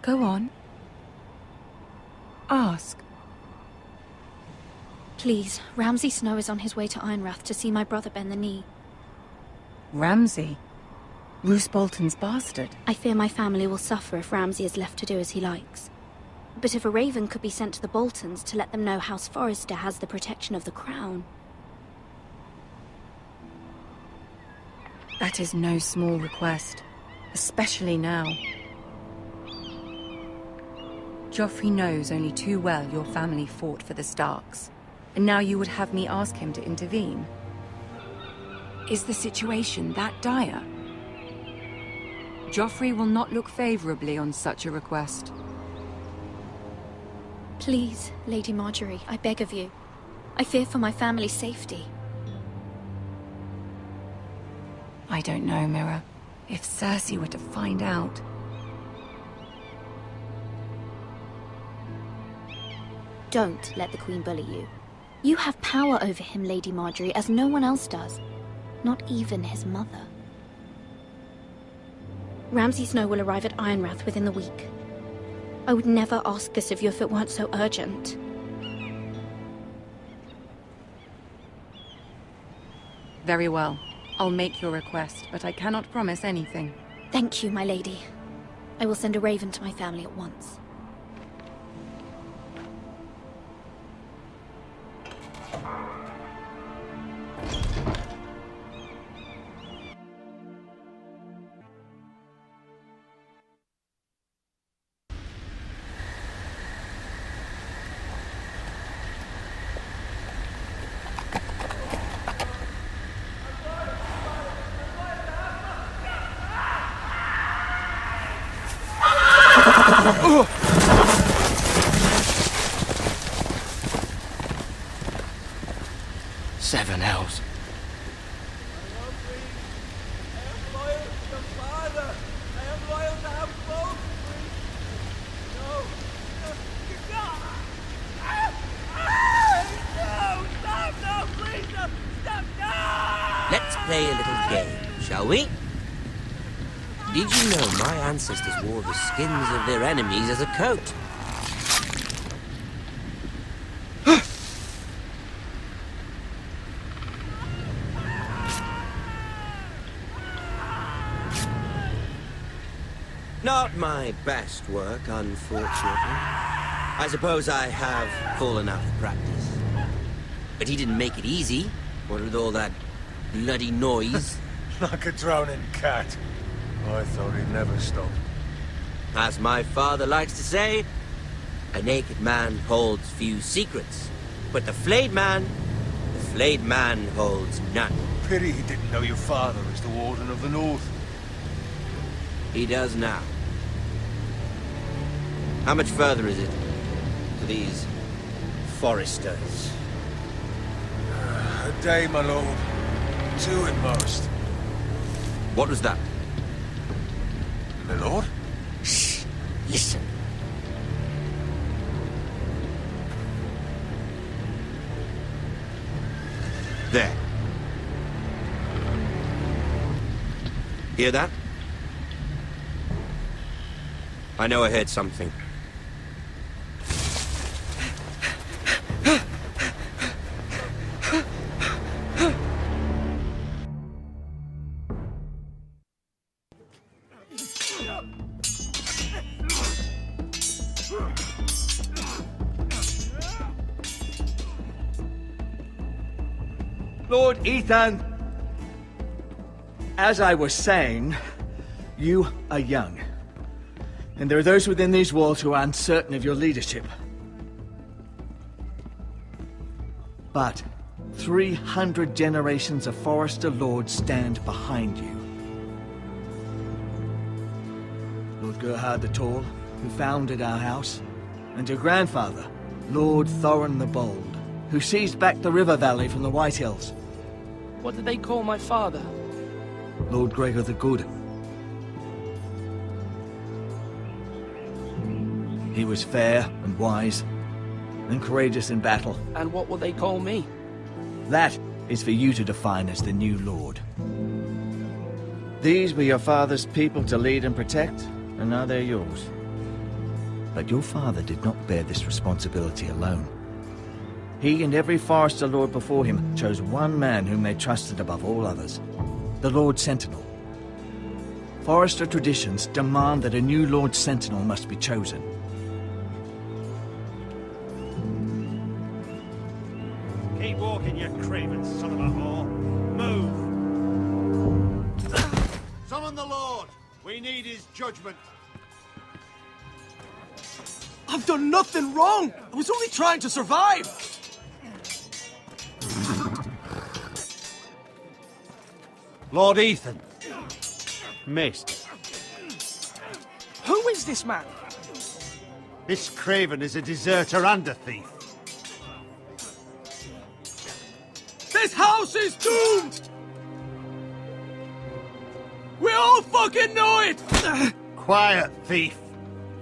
Go on. Ask. Please, Ramsay Snow is on his way to Ironrath to see my brother bend the knee. Ramsay? Roose Bolton's bastard? I fear my family will suffer if Ramsay is left to do as he likes. But if a raven could be sent to the Boltons to let them know House Forrester has the protection of the crown... That is no small request, especially now. Joffrey knows only too well your family fought for the Starks, and now you would have me ask him to intervene. Is the situation that dire? Joffrey will not look favorably on such a request. Please, Lady Marjorie, I beg of you. I fear for my family's safety. I don't know, Mira. If Cersei were to find out... Don't let the Queen bully you. You have power over him, Lady Marjorie, as no one else does. Not even his mother. Ramsay Snow will arrive at Ironrath within the week. I would never ask this of you if it weren't so urgent. Very well. I'll make your request, but I cannot promise anything. Thank you, my lady. I will send a raven to my family at once. Seven hells. Let's play a little game, shall we? Did you know my ancestors wore the skins of their enemies as a coat? Not my best work, unfortunately. I suppose I have fallen out of practice. But he didn't make it easy, what with all that bloody noise. Like a droning cat. I thought he'd never stop. As my father likes to say, a naked man holds few secrets, but the flayed man holds none. Pity he didn't know your father is the Warden of the North. He does now. How much further is it to these Forresters? A day, my lord. 2 at most. What was that? My lord? Shh! Listen. There. Hear that? I know I heard something. Lord Ethan, as I was saying, you are young. And there are those within these walls who are uncertain of your leadership. But 300 generations of Forrester lords stand behind you. Lord Gerhard the Tall, who founded our house, and your grandfather, Lord Thorin the Bold, who seized back the river valley from the White Hills. What did they call my father? Lord Gregor the Good. He was fair and wise, and courageous in battle. And what will they call me? That is for you to define as the new lord. These were your father's people to lead and protect, and now they're yours. But your father did not bear this responsibility alone. He and every Forester Lord before him chose one man whom they trusted above all others, the Lord Sentinel. Forester traditions demand that a new Lord Sentinel must be chosen. Keep walking, you craven son of a whore. Move! Summon the Lord! We need his judgment. I've done nothing wrong! I was only trying to survive! Lord Ethan. Missed. Who is this man? This craven is a deserter and a thief. This house is doomed! We all fucking know it! Quiet, thief.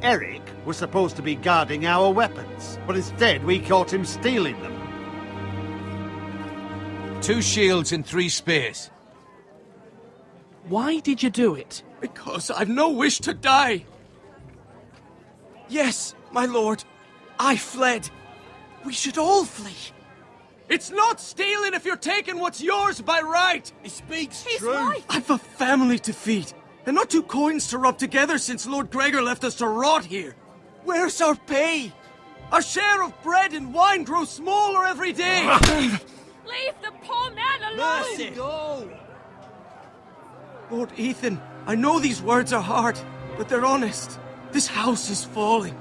Eric was supposed to be guarding our weapons, but instead we caught him stealing them. 2 shields and 3 spears. Why did you do it? Because I've no wish to die. Yes, my lord. I fled. We should all flee. It's not stealing if you're taking what's yours by right. He speaks He's true. right. I've a family to feed, and not 2 coins to rub together since Lord Gregor left us to rot here. Where's our pay? Our share of bread and wine grows smaller every day. Leave the poor man alone! Mercy, go! Lord Ethan, I know these words are hard, but they're honest. This house is falling.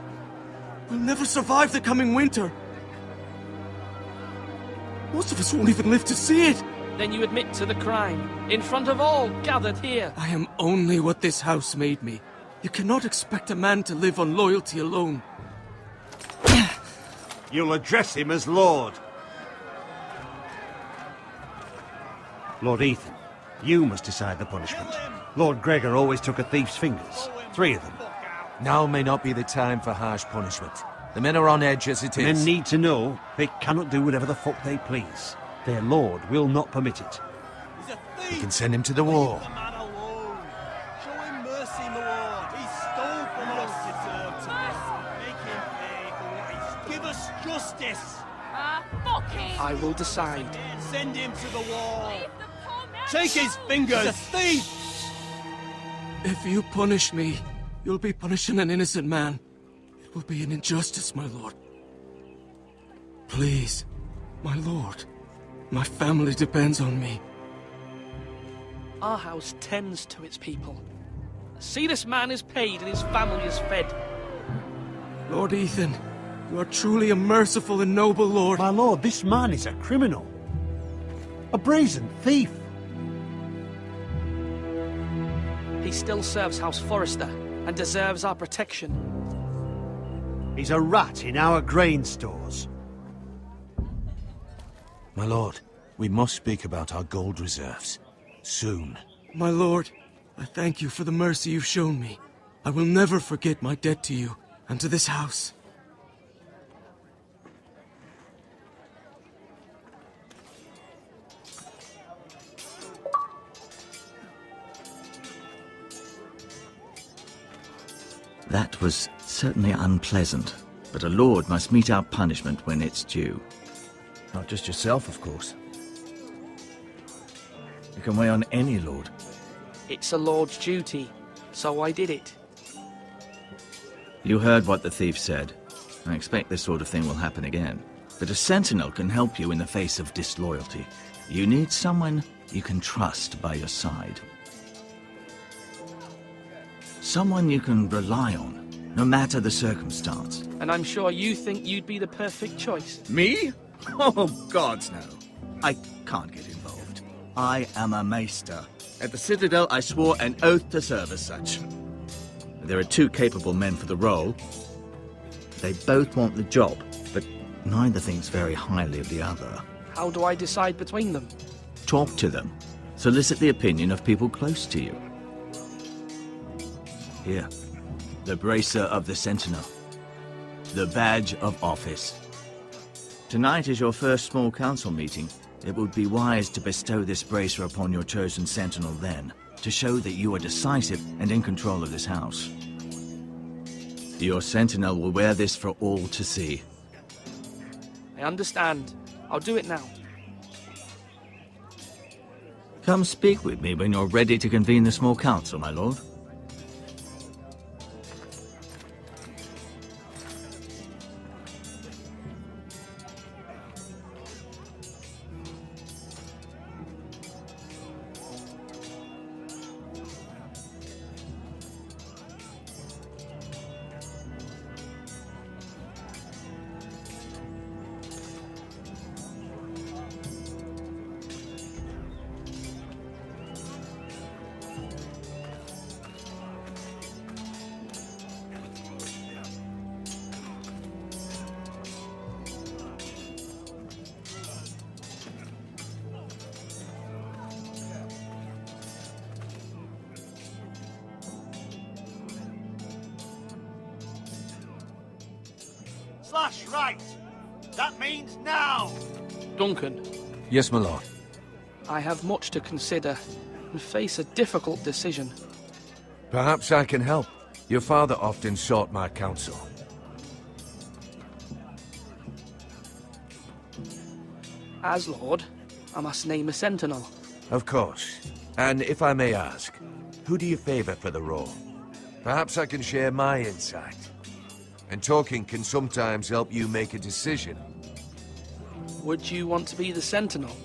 We'll never survive the coming winter. Most of us won't even live to see it. Then you admit to the crime, in front of all gathered here. I am only what this house made me. You cannot expect a man to live on loyalty alone. You'll address him as Lord. Lord Ethan, you must decide the punishment. Lord Gregor always took a thief's fingers. 3 of them. Now may not be the time for harsh punishment. The men are on edge as it is. Men need to know they cannot do whatever the fuck they please. Their lord will not permit it. We can send him to the war. Show him mercy, Lord. He stole from us. Make him pay for what he's... Give us justice. Fuck him! I will decide. Send him to the wall. Leave the poor man Take his alone! fingers. He's a thief. If you punish me, you'll be punishing an innocent man. It will be an injustice, my lord. Please, my lord. My family depends on me. Our house tends to its people. See, this man is paid and his family is fed. Lord Ethan, you are truly a merciful and noble lord. My lord, this man is a criminal. A brazen thief. He still serves House Forrester and deserves our protection. He's a rat in our grain stores. My lord, we must speak about our gold reserves. Soon. My lord, I thank you for the mercy you've shown me. I will never forget my debt to you and to this house. That was certainly unpleasant, but a lord must mete out punishment when it's due. Not just yourself, of course. You can weigh on any lord. It's a lord's duty, so I did it. You heard what the thief said. I expect this sort of thing will happen again. But a sentinel can help you in the face of disloyalty. You need someone you can trust by your side. Someone you can rely on, no matter the circumstance. And I'm sure you think you'd be the perfect choice. Me? Oh, gods no. I can't get involved. I am a maester. At the Citadel, I swore an oath to serve as such. There are 2 capable men for the role. They both want the job, but neither thinks very highly of the other. How do I decide between them? Talk to them. Solicit the opinion of people close to you. Here, the bracer of the Sentinel. The badge of office. Tonight is your first small council meeting. It would be wise to bestow this bracer upon your chosen sentinel then, to show that you are decisive and in control of this house. Your sentinel will wear this for all to see. I understand. I'll do it now. Come speak with me when you're ready to convene the small council, my lord. Slash right! That means now! Duncan, Yes, my lord. I have much to consider and face a difficult decision. Perhaps I can help. Your father often sought my counsel. As Lord, I must name a sentinel. Of course. And if I may ask, who do you favor for the role? Perhaps I can share my insight. And talking can sometimes help you make a decision. Would you want to be the sentinel?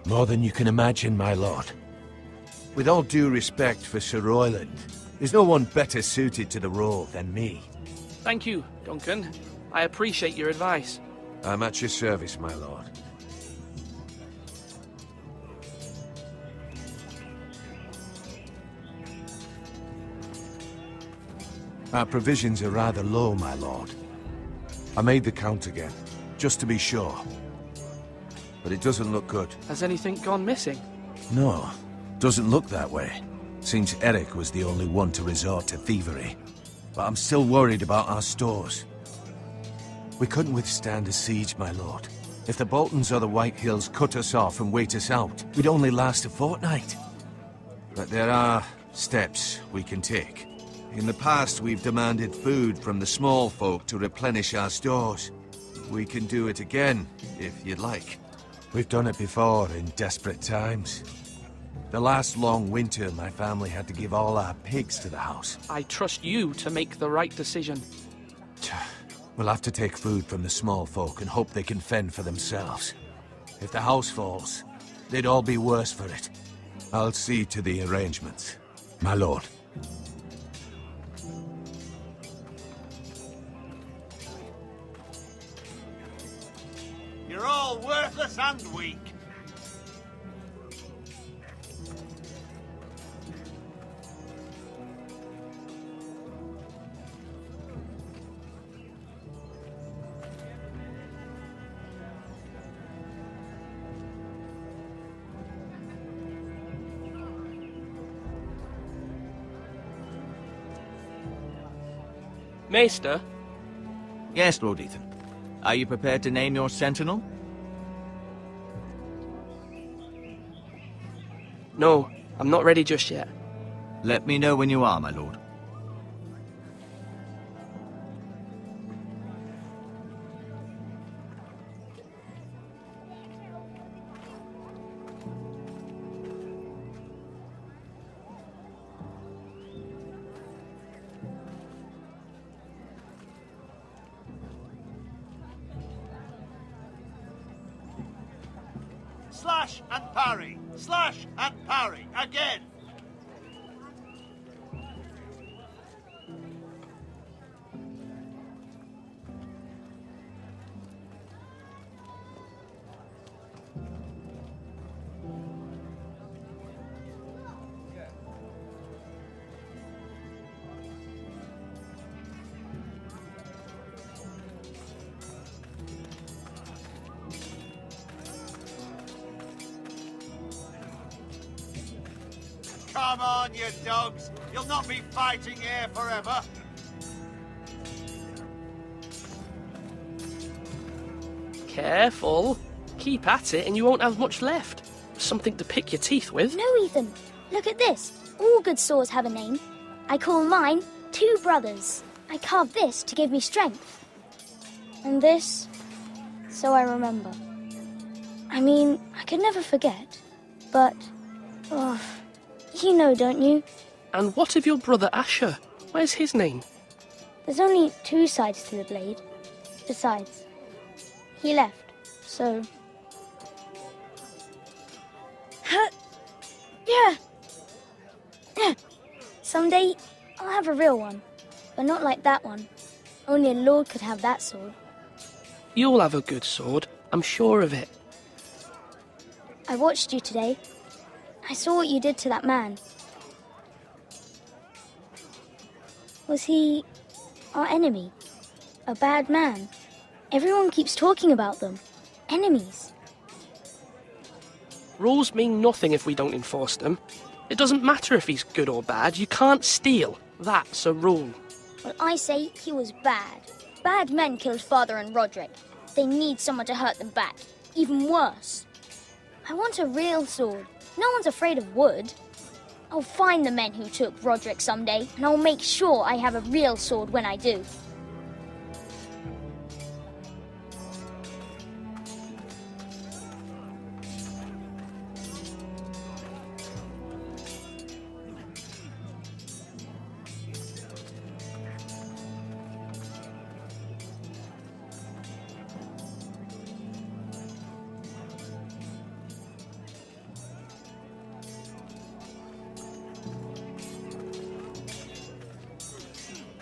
More than you can imagine, my lord. With all due respect for Sir Royland, there's no one better suited to the role than me. Thank you, Duncan. I appreciate your advice. I'm at your service, my lord. Our provisions are rather low, my lord. I made the count again, just to be sure. But it doesn't look good. Has anything gone missing? No, doesn't look that way. Seems Eric was the only one to resort to thievery. But I'm still worried about our stores. We couldn't withstand a siege, my lord. If the Boltons or the White Hills cut us off and wait us out, we'd only last a fortnight. But there are steps we can take. In the past, we've demanded food from the small folk to replenish our stores. We can do it again, if you'd like. We've done it before in desperate times. The last long winter, my family had to give all our pigs to the house. I trust you to make the right decision. We'll have to take food from the small folk and hope they can fend for themselves. If the house falls, they'd all be worse for it. I'll see to the arrangements, my lord. You're all worthless and weak. Maester? Yes, Lord Ethan. Are you prepared to name your sentinel? No, I'm not ready just yet. Let me know when you are, my lord. Slash and parry. Slash and parry. Again. Come on, you dogs. You'll not be fighting here forever. Careful. Keep at it and you won't have much left. Something to pick your teeth with. No, Ethan. Look at this. All good swords have a name. I call mine Two Brothers. I carved this to give me strength. And this, so I remember. I mean, I could never forget, but... Oh, you know, don't you? And what of your brother Asher? Where's his name? There's only 2 sides to the blade. Besides, he left, so... Yeah. Someday, I'll have a real one. But not like that one. Only a lord could have that sword. You'll have a good sword, I'm sure of it. I watched you today. I saw what you did to that man. Was he our enemy? A bad man? Everyone keeps talking about them. Enemies. Rules mean nothing if we don't enforce them. It doesn't matter if he's good or bad, you can't steal. That's a rule. Well, I say he was bad. Bad men killed Father and Roderick. They need someone to hurt them back. Even worse. I want a real sword. No one's afraid of wood. I'll find the men who took Roderick someday, and I'll make sure I have a real sword when I do.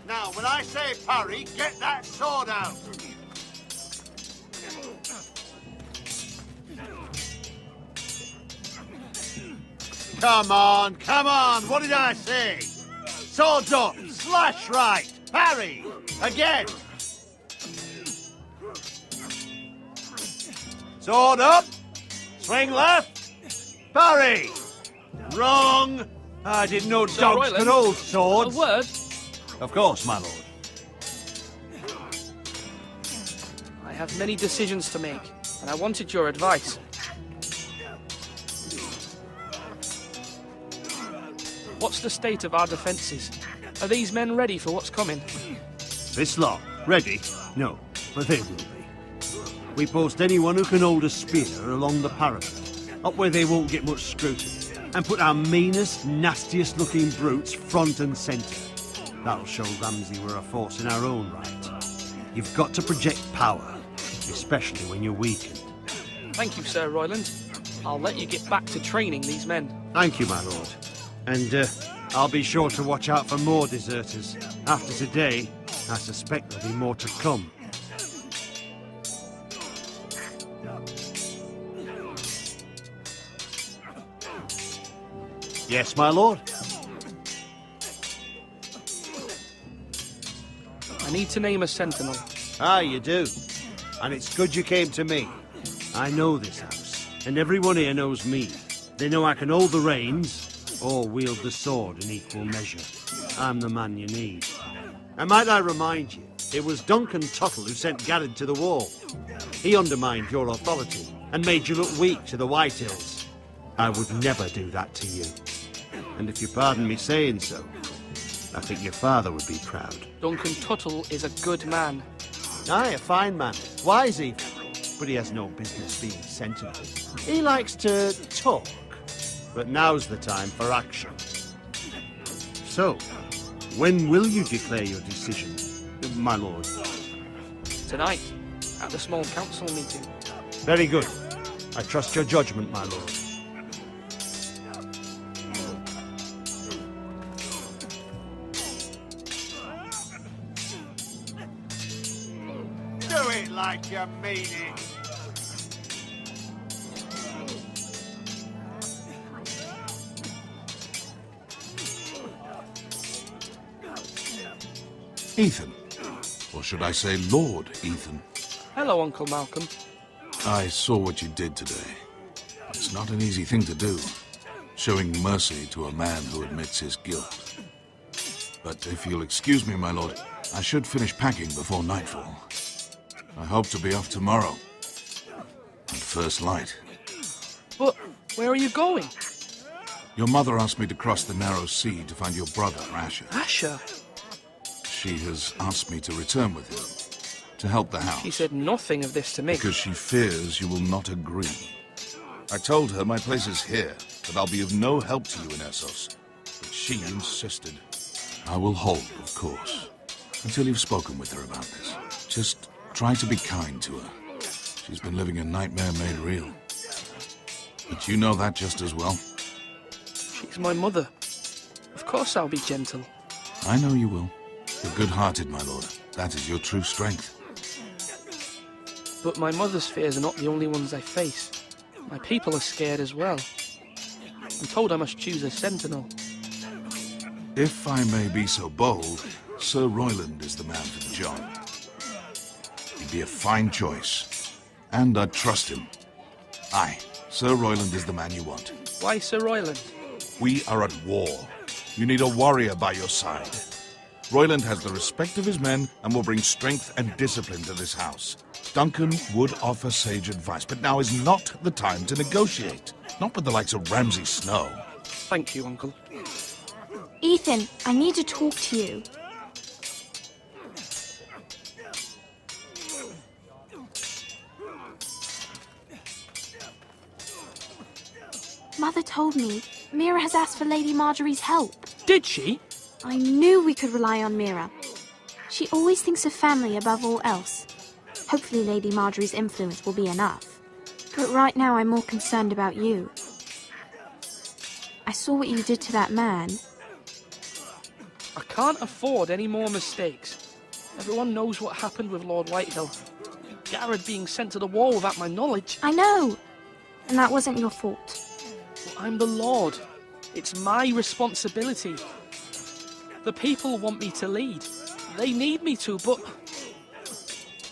Now, when I say parry, get that sword out. Come on, what did I say? Sword up, slash right, parry, again. Sword up, swing left, parry. Wrong. I didn't know Sir dogs Royland, could hold swords. A word? Of course, my lord. I have many decisions to make, and I wanted your advice. What's the state of our defences? Are these men ready for what's coming? This lot, ready? No, but they will be. We post anyone who can hold a spear along the parapet, up where they won't get much scrutiny, and put our meanest, nastiest looking brutes front and centre. That'll show Ramsay we're a force in our own right. You've got to project power, especially when you're weakened. Thank you, Sir Royland. I'll let you get back to training these men. Thank you, my lord. And I'll be sure to watch out for more deserters. After today, I suspect there'll be more to come. Yes, my lord? I need to name a sentinel. Ah, you do. And it's good you came to me. I know this house, and everyone here knows me. They know I can hold the reins, or wield the sword in equal measure. I'm the man you need. And might I remind you, it was Duncan Tuttle who sent Garrett to the wall. He undermined your authority, and made you look weak to the Whitehills. I would never do that to you. And if you pardon me saying so, I think your father would be proud. Duncan Tuttle is a good man. Aye, a fine man. Wise even. But he has no business being sentinel. He likes to talk. But now's the time for action. So, when will you declare your decision, my lord? Tonight, at the small council meeting. Very good. I trust your judgment, my lord. Do it like you mean it. Ethan. Or should I say Lord Ethan? Hello, Uncle Malcolm. I saw what you did today. It's not an easy thing to do, showing mercy to a man who admits his guilt. But if you'll excuse me, my lord, I should finish packing before nightfall. I hope to be off tomorrow. At first light. But where are you going? Your mother asked me to cross the narrow sea to find your brother, Asher. Asher? she has asked me to return with you, to help the house. She said nothing of this to me. Because she fears you will not agree. I told her my place is here, that I'll be of no help to you in Essos. But she insisted. I will hold, of course, until you've spoken with her about this. Just try to be kind to her. She's been living a nightmare made real. But you know that just as well. She's my mother. Of course I'll be gentle. I know you will. You're good-hearted, my lord. That is your true strength. But my mother's fears are not the only ones I face. My people are scared as well. I'm told I must choose a sentinel. If I may be so bold, Sir Royland is the man for the job. He'd be a fine choice. And I'd trust him. Aye, Sir Royland is the man you want. Why Sir Royland? We are at war. You need a warrior by your side. Royland has the respect of his men and will bring strength and discipline to this house. Duncan would offer sage advice, but now is not the time to negotiate. Not with the likes of Ramsay Snow. Thank you, Uncle. Ethan, I need to talk to you. Mother told me Mira has asked for Lady Marjorie's help. Did she? I knew we could rely on Mira. She always thinks of family above all else. Hopefully Lady Marjorie's influence will be enough. But right now I'm more concerned about you. I saw what you did to that man. I can't afford any more mistakes. Everyone knows what happened with Lord Whitehill. Garrett being sent to the war without my knowledge. I know. And that wasn't your fault. Well, I'm the Lord. It's my responsibility. The people want me to lead. They need me to, but...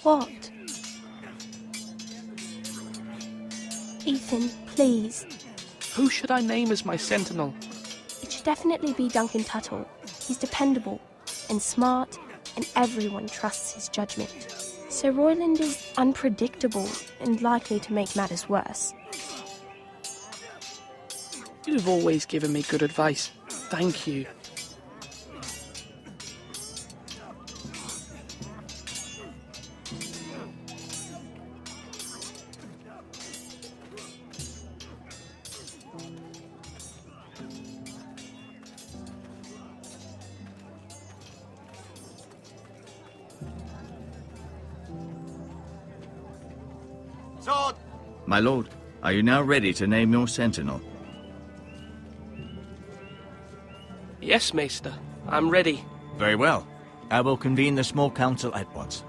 What? Ethan, please. Who should I name as my sentinel? It should definitely be Duncan Tuttle. He's dependable and smart, and everyone trusts his judgment. Sir Royland is unpredictable and likely to make matters worse. You've always given me good advice. Thank you. Sword! My lord, are you now ready to name your sentinel? Yes, Maester. I'm ready. Very well. I will convene the small council at once.